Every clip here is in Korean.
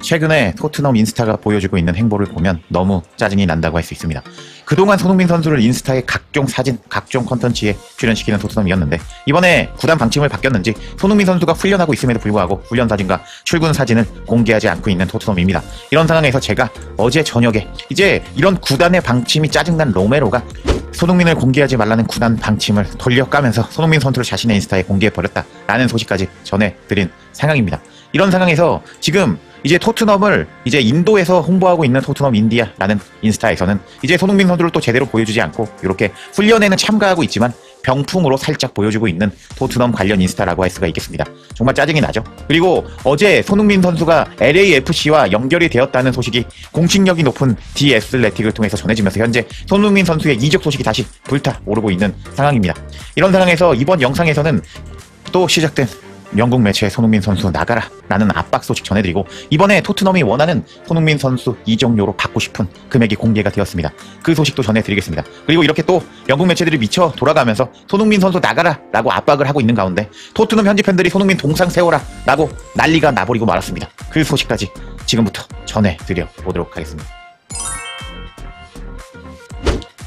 최근에 토트넘 인스타가 보여주고 있는 행보를 보면 너무 짜증이 난다고 할 수 있습니다. 그동안 손흥민 선수를 인스타의 각종 사진, 각종 컨텐츠에 출연시키는 토트넘이었는데 이번에 구단 방침을 바뀌었는지 손흥민 선수가 훈련하고 있음에도 불구하고 훈련 사진과 출근 사진을 공개하지 않고 있는 토트넘입니다. 이런 상황에서 제가 어제 저녁에 이제 이런 구단의 방침이 짜증난 로메로가 손흥민을 공개하지 말라는 구단 방침을 돌려까면서 손흥민 선수를 자신의 인스타에 공개해버렸다라는 소식까지 전해드린 상황입니다. 이런 상황에서 지금 이제 토트넘을 이제 인도에서 홍보하고 있는 토트넘 인디아라는 인스타에서는 이제 손흥민 선수를 또 제대로 보여주지 않고 이렇게 훈련에는 참가하고 있지만 병풍으로 살짝 보여주고 있는 토트넘 관련 인스타라고 할 수가 있겠습니다. 정말 짜증이 나죠. 그리고 어제 손흥민 선수가 LAFC와 연결이 되었다는 소식이 공식력이 높은 디 애슬레틱을 통해서 전해지면서 현재 손흥민 선수의 이적 소식이 다시 불타오르고 있는 상황입니다. 이런 상황에서 이번 영상에서는 또 시작된 영국 매체에 손흥민 선수 나가라 라는 압박 소식 전해드리고 이번에 토트넘이 원하는 손흥민 선수 이적료로 받고 싶은 금액이 공개가 되었습니다. 그 소식도 전해드리겠습니다. 그리고 이렇게 또 영국 매체들이 미쳐 돌아가면서 손흥민 선수 나가라 라고 압박을 하고 있는 가운데 토트넘 현지 팬들이 손흥민 동상 세워라 라고 난리가 나버리고 말았습니다. 그 소식까지 지금부터 전해드려 보도록 하겠습니다.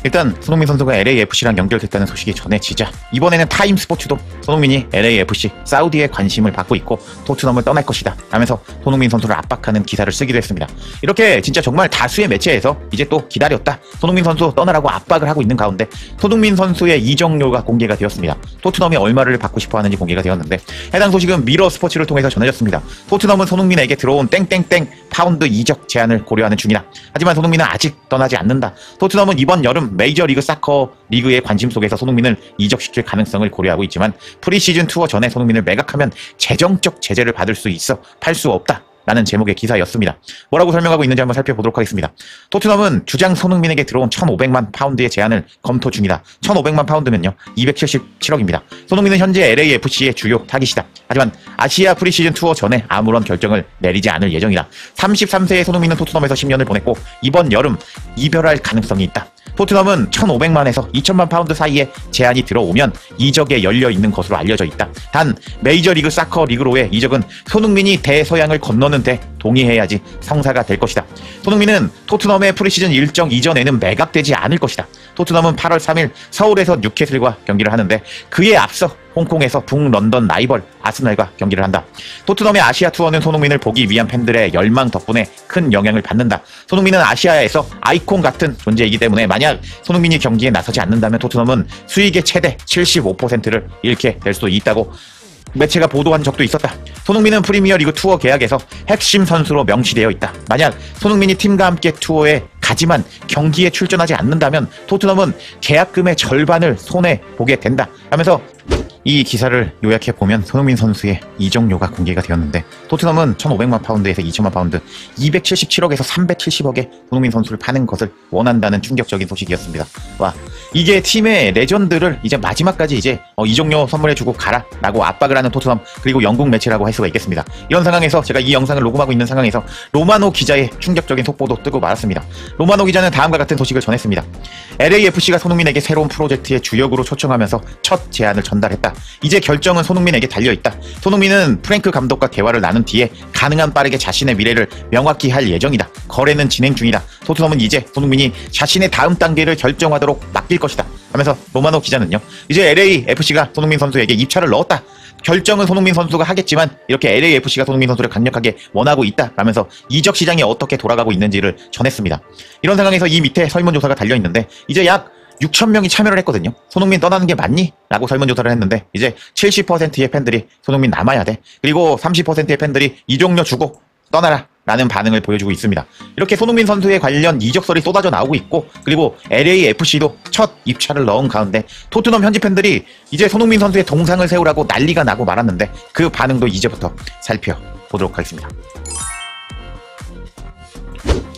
일단 손흥민 선수가 LAFC랑 연결됐다는 소식이 전해지자 이번에는 타임스포츠도 손흥민이 LAFC, 사우디에 관심을 받고 있고 토트넘을 떠날 것이다 하면서 손흥민 선수를 압박하는 기사를 쓰기도 했습니다. 이렇게 진짜 정말 다수의 매체에서 이제 또 기다렸다, 손흥민 선수 떠나라고 압박을 하고 있는 가운데 손흥민 선수의 이적료가 공개가 되었습니다. 토트넘이 얼마를 받고 싶어 하는지 공개가 되었는데 해당 소식은 미러 스포츠를 통해서 전해졌습니다. 토트넘은 손흥민에게 들어온 땡땡땡 파운드 이적 제안을 고려하는 중이다. 하지만 손흥민은 아직 떠나지 않는다. 토트넘은 이번 여름 메이저리그 사커 리그의 관심 속에서 손흥민을 이적시킬 가능성을 고려하고 있지만 프리시즌 투어 전에 손흥민을 매각하면 재정적 제재를 받을 수 있어 팔 수 없다 라는 제목의 기사였습니다. 뭐라고 설명하고 있는지 한번 살펴보도록 하겠습니다. 토트넘은 주장 손흥민에게 들어온 1,500만 파운드의 제안을 검토 중이다. 1,500만 파운드면요 277억입니다. 손흥민은 현재 LAFC의 주요 타깃이다. 하지만 아시아 프리시즌 투어 전에 아무런 결정을 내리지 않을 예정이다. 33세의 손흥민은 토트넘에서 10년을 보냈고 이번 여름 이별할 가능성이 있다. 토트넘은 1,500만에서 2,000만 파운드 사이에 제안이 들어오면 이적에 열려있는 것으로 알려져 있다. 단 메이저리그 사커 리그로의 이적은 손흥민이 대서양을 건너는 데 동의해야지 성사가 될 것이다. 손흥민은 토트넘의 프리시즌 일정 이전에는 매각되지 않을 것이다. 토트넘은 8월 3일 서울에서 뉴캐슬과 경기를 하는데 그에 앞서 홍콩에서 북런던 라이벌 아스널과 경기를 한다. 토트넘의 아시아 투어는 손흥민을 보기 위한 팬들의 열망 덕분에 큰 영향을 받는다. 손흥민은 아시아에서 아이콘 같은 존재이기 때문에 만약 손흥민이 경기에 나서지 않는다면 토트넘은 수익의 최대 75%를 잃게 될 수도 있다고 매체가 보도한 적도 있었다. 손흥민은 프리미어리그 투어 계약에서 핵심 선수로 명시되어 있다. 만약 손흥민이 팀과 함께 투어에 가지만 경기에 출전하지 않는다면 토트넘은 계약금의 절반을 손해보게 된다 하면서 이 기사를 요약해보면 손흥민 선수의 이적료가 공개가 되었는데 토트넘은 1,500만 파운드에서 2,000만 파운드 277억에서 370억에 손흥민 선수를 파는 것을 원한다는 충격적인 소식이었습니다. 와, 이게 팀의 레전드를 이제 마지막까지 이제 이적료 선물해주고 가라 라고 압박을 하는 토트넘, 그리고 영국 매체라고 할 수가 있겠습니다. 이런 상황에서 제가 이 영상을 녹음하고 있는 상황에서 로마노 기자의 충격적인 속보도 뜨고 말았습니다. 로마노 기자는 다음과 같은 소식을 전했습니다. LAFC가 손흥민에게 새로운 프로젝트의 주역으로 초청하면서 첫 제안을 전달했다. 이제 결정은 손흥민에게 달려있다. 손흥민은 프랭크 감독과 대화를 나눈 뒤에 가능한 빠르게 자신의 미래를 명확히 할 예정이다. 거래는 진행 중이다. 토트넘은 이제 손흥민이 자신의 다음 단계를 결정하도록 맡길 것이다 하면서 로마노 기자는요, 이제 LAFC가 손흥민 선수에게 입찰을 넣었다. 결정은 손흥민 선수가 하겠지만 이렇게 LAFC가 손흥민 선수를 강력하게 원하고 있다 라면서 이적 시장이 어떻게 돌아가고 있는지를 전했습니다. 이런 상황에서 이 밑에 설문조사가 달려있는데 이제 약 6,000명이 참여를 했거든요. 손흥민 떠나는 게 맞니? 라고 설문조사를 했는데 이제 70%의 팬들이 손흥민 남아야 돼. 그리고 30%의 팬들이 이적료 주고 떠나라 라는 반응을 보여주고 있습니다. 이렇게 손흥민 선수에 관련 이적설이 쏟아져 나오고 있고 그리고 LAFC도 첫 입찰을 넣은 가운데 토트넘 현지 팬들이 이제 손흥민 선수의 동상을 세우라고 난리가 나고 말았는데 그 반응도 이제부터 살펴보도록 하겠습니다.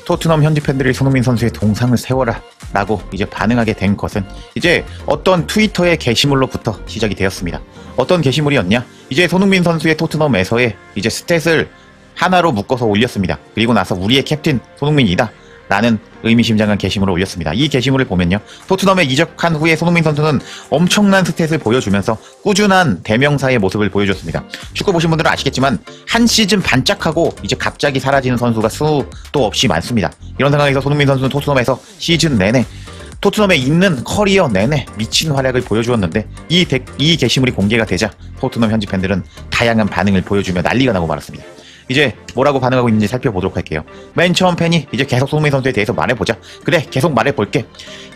토트넘 현지 팬들이 손흥민 선수의 동상을 세워라 라고 이제 반응하게 된 것은 이제 어떤 트위터의 게시물로부터 시작이 되었습니다. 어떤 게시물이었냐? 이제 손흥민 선수의 토트넘에서의 이제 스탯을 하나로 묶어서 올렸습니다. 그리고 나서 우리의 캡틴 손흥민이다 라는 의미심장한 게시물을 올렸습니다. 이 게시물을 보면요, 토트넘에 이적한 후에 손흥민 선수는 엄청난 스탯을 보여주면서 꾸준한 대명사의 모습을 보여줬습니다. 축구 보신 분들은 아시겠지만 한 시즌 반짝하고 이제 갑자기 사라지는 선수가 수도 없이 많습니다. 이런 상황에서 손흥민 선수는 토트넘에서 시즌 내내, 토트넘에 있는 커리어 내내 미친 활약을 보여주었는데 이 게시물이 공개가 되자 토트넘 현지 팬들은 다양한 반응을 보여주며 난리가 나고 말았습니다. 이제 뭐라고 반응하고 있는지 살펴보도록 할게요. 맨 처음 팬이 이제 계속 손흥민 선수에 대해서 말해보자. 그래, 계속 말해볼게.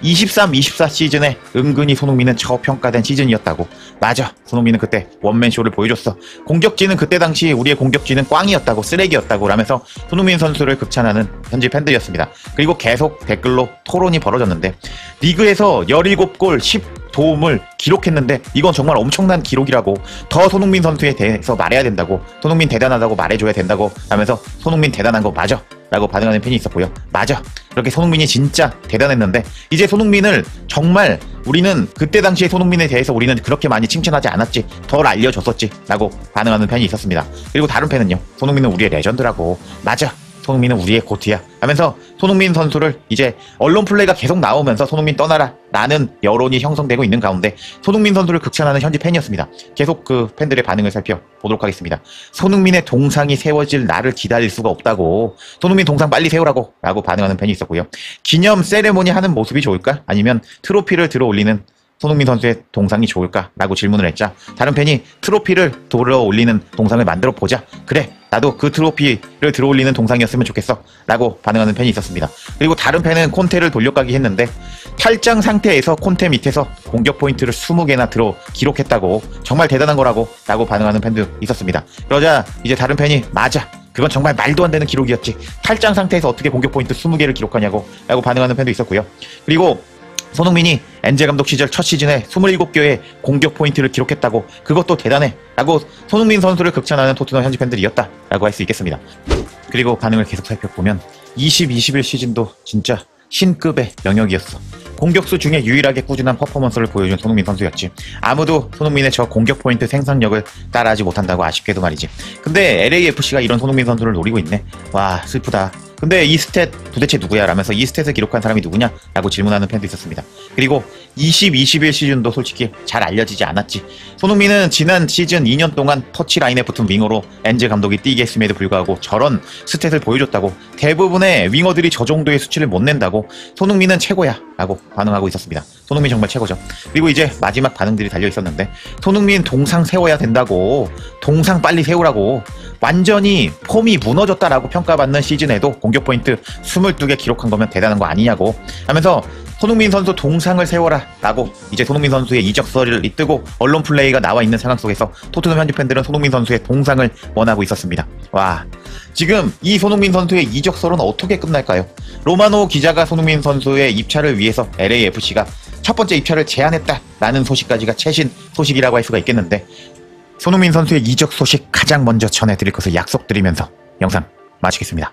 23-24 시즌에 은근히 손흥민은 저평가된 시즌이었다고. 맞아, 손흥민은 그때 원맨쇼를 보여줬어. 공격진은 그때 당시 우리의 공격진은 꽝이었다고, 쓰레기였다고 라면서 손흥민 선수를 극찬하는 현지 팬들이었습니다. 그리고 계속 댓글로 토론이 벌어졌는데, 리그에서 17골 10도움을 기록했는데 이건 정말 엄청난 기록이라고, 더 손흥민 선수에 대해서 말해야 된다고, 손흥민 대단하다고 말해줘야 된다고 하면서 손흥민 대단한 거 맞아 라고 반응하는 팬이 있었고요. 맞아, 그렇게 손흥민이 진짜 대단했는데 이제 손흥민을 정말 우리는 그때 당시에 손흥민에 대해서 우리는 그렇게 많이 칭찬하지 않았지, 덜 알려줬었지 라고 반응하는 팬이 있었습니다. 그리고 다른 팬은요, 손흥민은 우리의 레전드라고, 맞아, 손흥민은 우리의 고트야 하면서 손흥민 선수를 이제 언론 플레이가 계속 나오면서 손흥민 떠나라 라는 여론이 형성되고 있는 가운데 손흥민 선수를 극찬하는 현지 팬이었습니다. 계속 그 팬들의 반응을 살펴보도록 하겠습니다. 손흥민의 동상이 세워질 날을 기다릴 수가 없다고, 손흥민 동상 빨리 세우라고 라고 반응하는 팬이 있었고요. 기념 세레모니 하는 모습이 좋을까? 아니면 트로피를 들어 올리는 손흥민 선수의 동상이 좋을까? 라고 질문을 했자 다른 팬이 트로피를 들어 올리는 동상을 만들어 보자. 그래, 나도 그 트로피를 들어 올리는 동상이었으면 좋겠어 라고 반응하는 팬이 있었습니다. 그리고 다른 팬은 콘테를 돌려가기 했는데 탈장 상태에서 콘테 밑에서 공격 포인트를 20개나 들어 기록했다고, 정말 대단한 거라고 라고 반응하는 팬도 있었습니다. 그러자 이제 다른 팬이 맞아, 그건 정말 말도 안 되는 기록이었지, 탈장 상태에서 어떻게 공격 포인트 20개를 기록하냐고 라고 반응하는 팬도 있었고요. 그리고 손흥민이 엔제 감독 시절 첫 시즌에 27개의 공격 포인트를 기록했다고, 그것도 대단해 라고 손흥민 선수를 극찬하는 토트넘 현지 팬들이었다 라고 할 수 있겠습니다. 그리고 반응을 계속 살펴보면 20-21 시즌도 진짜 신급의 영역이었어. 공격수 중에 유일하게 꾸준한 퍼포먼스를 보여준 손흥민 선수였지. 아무도 손흥민의 저 공격 포인트 생산력을 따라하지 못한다고, 아쉽게도 말이지. 근데 LAFC가 이런 손흥민 선수를 노리고 있네. 와, 슬프다. 근데 이 스탯 도대체 누구야? 라면서 이 스탯을 기록한 사람이 누구냐? 라고 질문하는 팬도 있었습니다. 그리고 20-21 시즌도 솔직히 잘 알려지지 않았지. 손흥민은 지난 시즌 2년 동안 터치라인에 붙은 윙어로 엔제 감독이 뛰게 했음에도 불구하고 저런 스탯을 보여줬다고, 대부분의 윙어들이 저 정도의 수치를 못 낸다고, 손흥민은 최고야 라고 반응하고 있었습니다. 손흥민 정말 최고죠. 그리고 이제 마지막 반응들이 달려 있었는데, 손흥민 동상 세워야 된다고, 동상 빨리 세우라고, 완전히 폼이 무너졌다라고 평가받는 시즌에도 공격 포인트 22개 기록한 거면 대단한 거 아니냐고 하면서 손흥민 선수 동상을 세워라 라고 이제 손흥민 선수의 이적설을 뜨고 언론 플레이가 나와 있는 상황 속에서 토트넘 현지 팬들은 손흥민 선수의 동상을 원하고 있었습니다. 와, 지금 이 손흥민 선수의 이적설은 어떻게 끝날까요? 로마노 기자가 손흥민 선수의 입찰을 위해서 LAFC가 첫 번째 입찰을 제안했다라는 소식까지가 최신 소식이라고 할 수가 있겠는데, 손흥민 선수의 이적 소식 가장 먼저 전해드릴 것을 약속드리면서 영상 마치겠습니다.